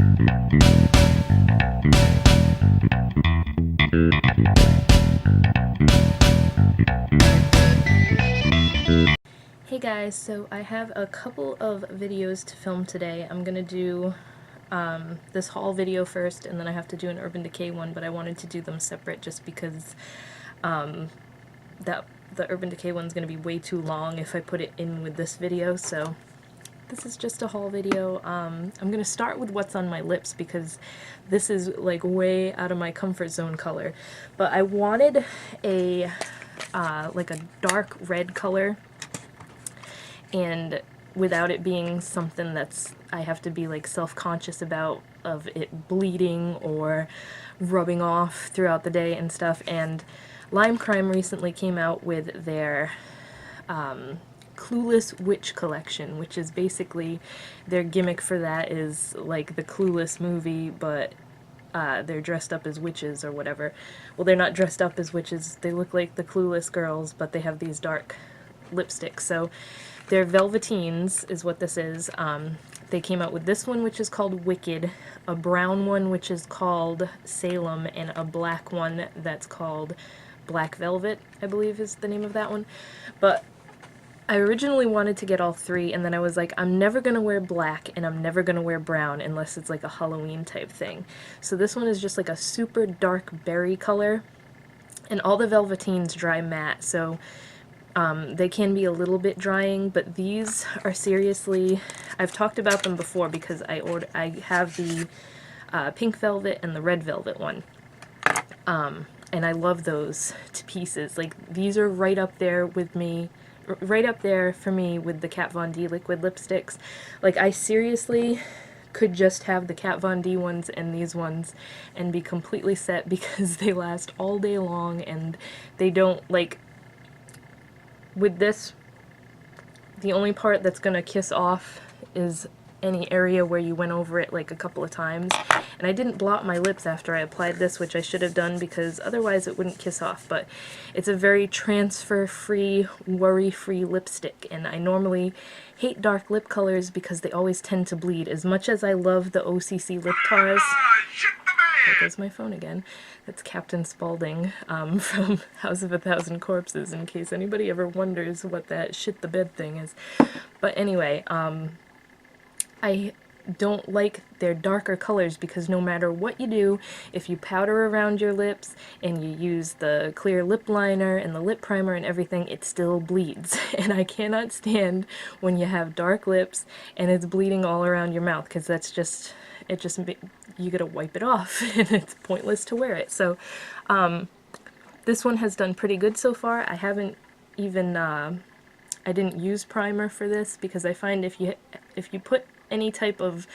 Hey guys, so I have a couple of videos to film today. I'm gonna do this haul video first, and then I have to do an Urban Decay one, but I wanted to do them separate just because the Urban Decay one's gonna be way too long if I put it in with this video, so this is just a haul video. I'm gonna start with what's on my lips because this is like way out of my comfort zone color, but I wanted a like a dark red color, and without it being something that's I have to be like self-conscious about of it bleeding or rubbing off throughout the day and stuff. And Lime Crime recently came out with their Clueless Witch collection, which is basically their gimmick for that is like the Clueless movie, but they're dressed up as witches or whatever. Well, they're not dressed up as witches, they look like the Clueless girls, but they have these dark lipsticks. So they're Velveteens is what this is. They came out with this one, which is called Wicked, a brown one which is called Salem, and a black one that's called Black Velvet, I believe is the name of that one. But I originally wanted to get all three, and then I was like, I'm never gonna wear black and I'm never gonna wear brown unless it's like a Halloween type thing. So this one is just like a super dark berry color, and all the Velveteens dry matte, so they can be a little bit drying, but these are seriously, I've talked about them before because I have the pink velvet and the red velvet one, and I love those to pieces. Like, these are right up there with me, right up there for me with the Kat Von D liquid lipsticks. Like, I seriously could just have the Kat Von D ones and these ones and be completely set because they last all day long, and they don't, like, with this, the only part that's gonna kiss off is any area where you went over it like a couple of times. And I didn't blot my lips after I applied this, which I should have done because otherwise it wouldn't kiss off. But it's a very transfer-free, worry-free lipstick, and I normally hate dark lip colors because they always tend to bleed. As much as I love the OCC lip tars... There goes my phone again. That's Captain Spaulding from House of a Thousand Corpses, in case anybody ever wonders what that shit the bed thing is. But anyway, I don't like their darker colors because no matter what you do, if you powder around your lips and you use the clear lip liner and the lip primer and everything, it still bleeds. And I cannot stand when you have dark lips and it's bleeding all around your mouth, because that's just, you gotta wipe it off and it's pointless to wear it. So this one has done pretty good so far. I haven't even I didn't use primer for this because I find if you put any type of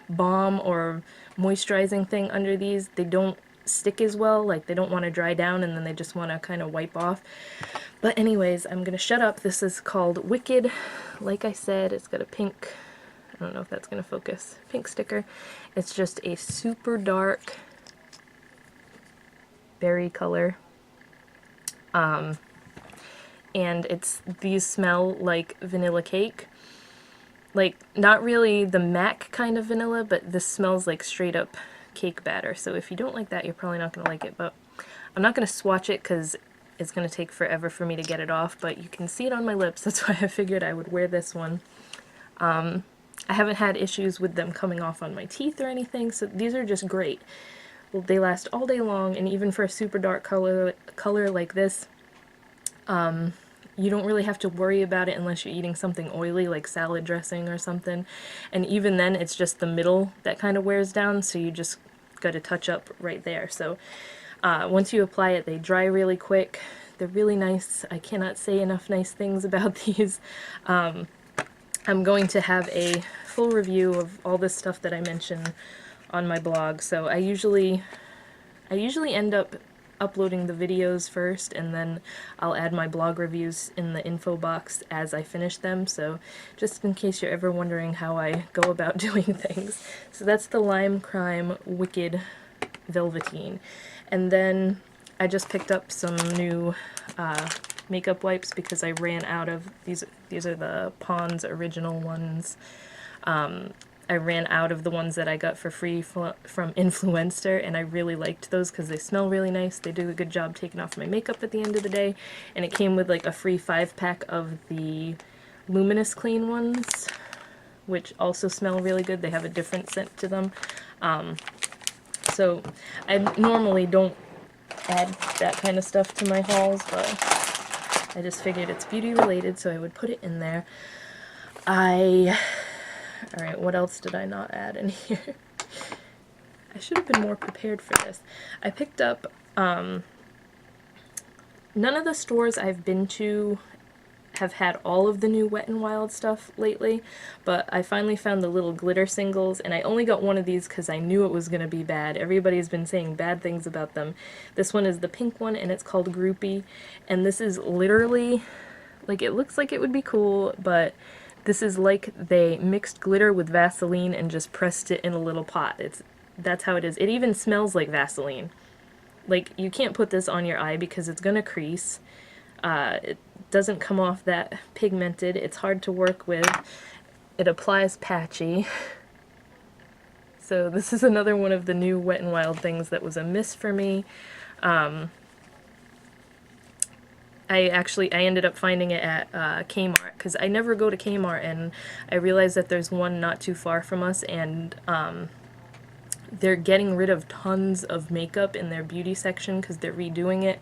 balm or moisturizing thing under these, they don't stick as well. Like, they don't want to dry down and then they just want to kind of wipe off. But anyways, I'm gonna shut up. This is called Wicked. Like I said, it's got a pink, I don't know if that's going to focus, pink sticker. It's just a super dark berry color. And these smell like vanilla cake. Like, not really the MAC kind of vanilla, but this smells like straight up cake batter. So if you don't like that, you're probably not going to like it. But I'm not going to swatch it because it's going to take forever for me to get it off. But you can see it on my lips. That's why I figured I would wear this one. I haven't had issues with them coming off on my teeth or anything, so these are just great. Well, they last all day long, and even for a super dark color like this, you don't really have to worry about it unless you're eating something oily like salad dressing or something. And even then, it's just the middle that kind of wears down, so you just got to touch up right there. So once you apply it, they dry really quick. They're really nice. I cannot say enough nice things about these. I'm going to have a full review of all this stuff that I mentioned on my blog. So I usually end up uploading the videos first, and then I'll add my blog reviews in the info box as I finish them. So just in case you're ever wondering how I go about doing things. So that's the Lime Crime Wicked Velveteen. And then I just picked up some new makeup wipes because I ran out of these. These are the Pond's original ones. I ran out of the ones that I got for free from Influencer, and I really liked those because they smell really nice. They do a good job taking off my makeup at the end of the day, and it came with like a free 5-pack of the Luminous Clean ones, which also smell really good. They have a different scent to them. So I normally don't add that kind of stuff to my hauls, but I just figured it's beauty related, so I would put it in there. Alright, what else did I not add in here? I should have been more prepared for this. I picked up, none of the stores I've been to have had all of the new Wet n Wild stuff lately, but I finally found the little glitter singles, and I only got one of these because I knew it was going to be bad. Everybody's been saying bad things about them. This one is the pink one, and it's called Groupie, and this is literally, like, it looks like it would be cool, but this is like they mixed glitter with Vaseline and just pressed it in a little pot. That's how it is. It even smells like Vaseline. Like, you can't put this on your eye because it's gonna crease. It doesn't come off that pigmented. It's hard to work with. It applies patchy. So this is another one of the new Wet n Wild things that was a miss for me. I ended up finding it at Kmart, because I never go to Kmart, and I realized that there's one not too far from us, and they're getting rid of tons of makeup in their beauty section because they're redoing it,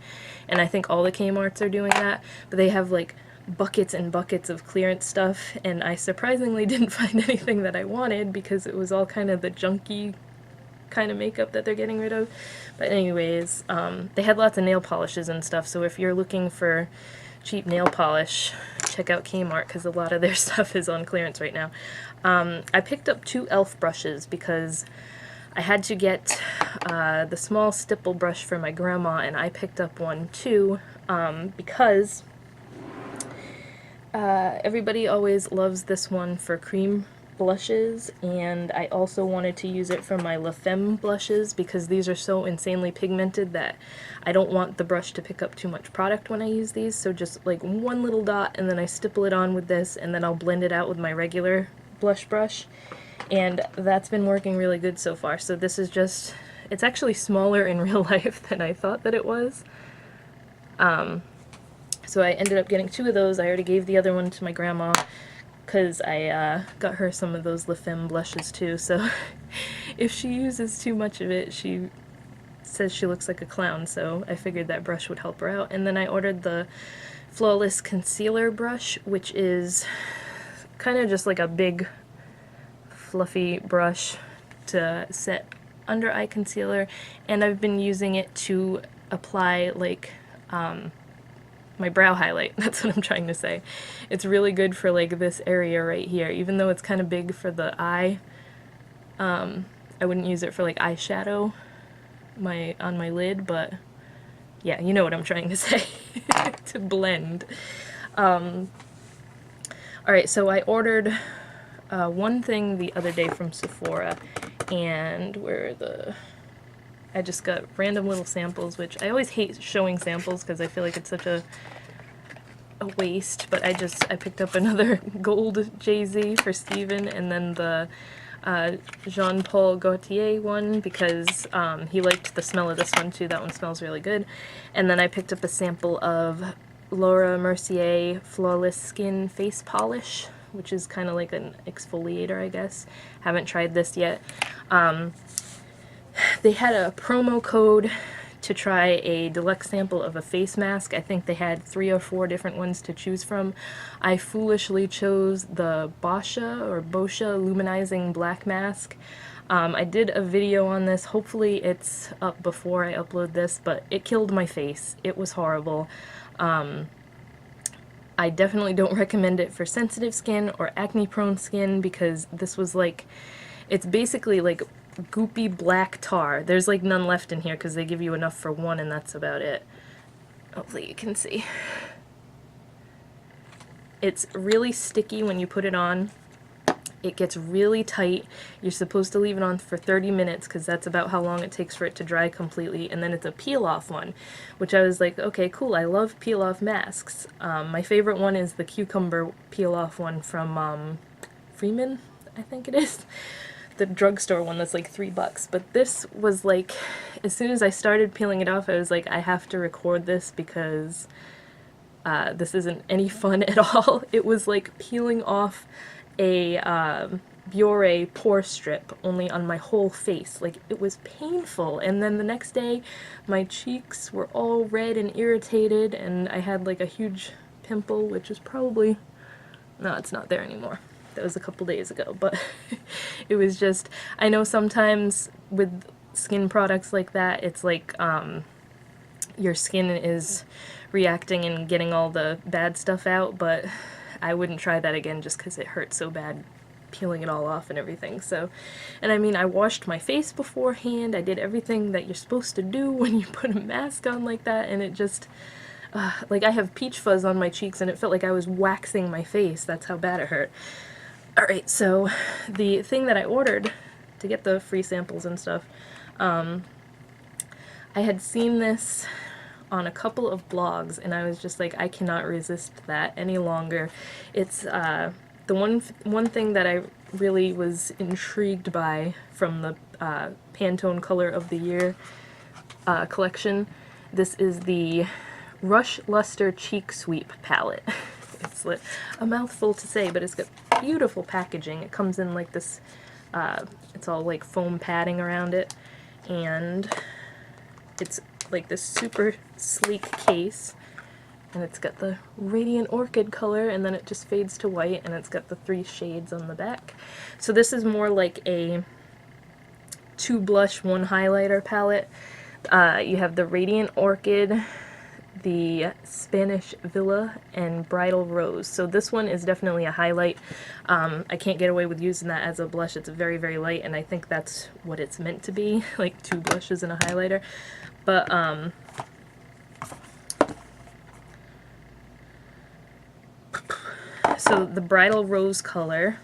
and I think all the Kmarts are doing that, but they have like buckets and buckets of clearance stuff, and I surprisingly didn't find anything that I wanted because it was all kind of the junky kind of makeup that they're getting rid of. But anyways, they had lots of nail polishes and stuff, so if you're looking for cheap nail polish, check out Kmart because a lot of their stuff is on clearance right now. I picked up 2 e.l.f. brushes because I had to get the small stipple brush for my grandma, and I picked up one too because everybody always loves this one for cream blushes, and I also wanted to use it for my e.l.f. blushes because these are so insanely pigmented that I don't want the brush to pick up too much product when I use these, so just like one little dot, and then I stipple it on with this, and then I'll blend it out with my regular blush brush, and that's been working really good so far. So this is just, it's actually smaller in real life than I thought that it was. So I ended up getting 2 of those. I already gave the other one to my grandma because I got her some of those e.l.f. blushes too, so if she uses too much of it, she says she looks like a clown, so I figured that brush would help her out. And then I ordered the Flawless Concealer brush, which is kind of just like a big fluffy brush to set under eye concealer, and I've been using it to apply like my brow highlight. That's what I'm trying to say. It's really good for like this area right here, even though it's kind of big for the eye. I wouldn't use it for like eyeshadow on my lid, but yeah, you know what I'm trying to say. To blend. Alright, so I ordered one thing the other day from Sephora, and I just got random little samples, which I always hate showing samples because I feel like it's such a waste, but I picked up another gold Jay-Z for Steven, and then the Jean-Paul Gaultier one because he liked the smell of this one too. That one smells really good. And then I picked up a sample of Laura Mercier Flawless Skin Face Polish, which is kind of like an exfoliator, I guess. Haven't tried this yet. They had a promo code to try a deluxe sample of a face mask. I think they had 3 or 4 different ones to choose from. I foolishly chose the Boscia Luminizing Black Mask. I did a video on this. Hopefully it's up before I upload this, but it killed my face. It was horrible. I definitely don't recommend it for sensitive skin or acne-prone skin because this was like, it's basically like goopy black tar. There's like none left in here because they give you enough for one and that's about it. Hopefully you can see. It's really sticky when you put it on. It gets really tight. You're supposed to leave it on for 30 minutes because that's about how long it takes for it to dry completely, and then it's a peel-off one, which I was like, okay, cool, I love peel-off masks. My favorite one is the cucumber peel-off one from Freeman. I think it is. The drugstore one that's like $3. But this was like, as soon as I started peeling it off, I was like, I have to record this because this isn't any fun at all. It was like peeling off a Biore pore strip, only on my whole face. Like, it was painful. And then the next day, my cheeks were all red and irritated, and I had like a huge pimple, which is probably, no, it's not there anymore. That was a couple days ago, but it was just, I know sometimes with skin products like that, it's like your skin is reacting and getting all the bad stuff out, but I wouldn't try that again just because it hurt so bad peeling it all off and everything. So, and I mean, I washed my face beforehand, I did everything that you're supposed to do when you put a mask on like that, and it just, like, I have peach fuzz on my cheeks and it felt like I was waxing my face. That's how bad it hurt. Alright, so the thing that I ordered to get the free samples and stuff, I had seen this on a couple of blogs, and I was just like, I cannot resist that any longer. It's the one thing that I really was intrigued by from the Pantone Color of the Year collection. This is the Rush Luster Cheek Sweep palette. It's a mouthful to say, but it's got beautiful packaging. It comes in like this, it's all like foam padding around it, and it's like this super sleek case, and it's got the Radiant Orchid color, and then it just fades to white, and it's got the 3 shades on the back. So this is more like a 2 blush, 1 highlighter palette. You have the Radiant Orchid, the Spanish Villa, and Bridal Rose. So this one is definitely a highlight. I can't get away with using that as a blush. It's very, very light, and I think that's what it's meant to be, like 2 blushes and a highlighter. But, so the Bridal Rose color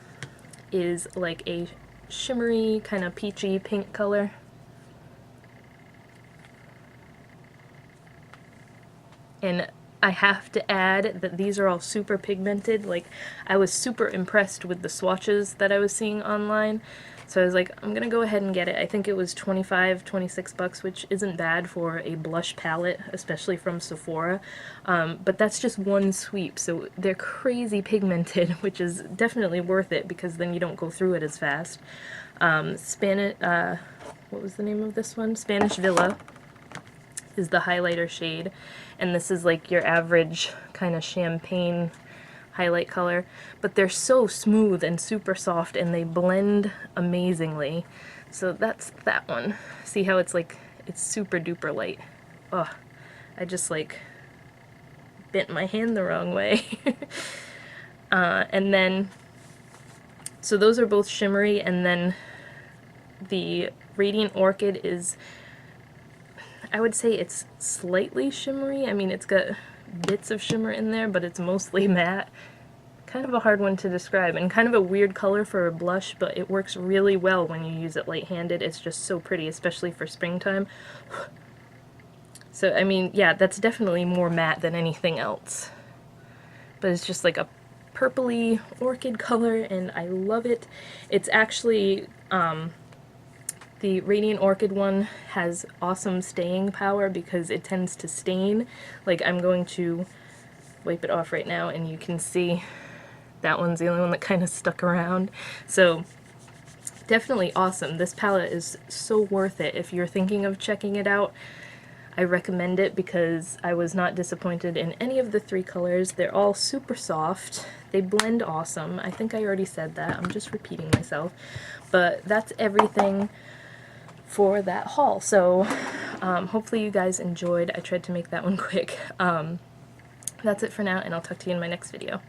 is like a shimmery, kind of peachy pink color. And I have to add that these are all super pigmented. Like, I was super impressed with the swatches that I was seeing online. So I was like, I'm gonna go ahead and get it. I think it was $25, $26, which isn't bad for a blush palette, especially from Sephora. But that's just one sweep, so they're crazy pigmented, which is definitely worth it because then you don't go through it as fast. What was the name of this one? Spanish Villa is the highlighter shade, and this is like your average kind of champagne highlight color, but they're so smooth and super soft, and they blend amazingly. So that's that one. See how it's like, it's super duper light. Ugh, I just like bent my hand the wrong way. And then, so those are both shimmery, and then the Radiant Orchid is, I would say it's slightly shimmery. I mean, it's got bits of shimmer in there, but it's mostly matte. Kind of a hard one to describe, and kind of a weird color for a blush, but it works really well when you use it light-handed. It's just so pretty, especially for springtime. So, I mean, yeah, that's definitely more matte than anything else. But it's just like a purpley orchid color, and I love it. It's actually, the Radiant Orchid one has awesome staying power because it tends to stain. Like, I'm going to wipe it off right now, and you can see that one's the only one that kind of stuck around. So, definitely awesome. This palette is so worth it. If you're thinking of checking it out, I recommend it because I was not disappointed in any of the 3 colors. They're all super soft. They blend awesome. I think I already said that. I'm just repeating myself. But that's everything for that haul. So hopefully you guys enjoyed. I tried to make that one quick. That's it for now, and I'll talk to you in my next video.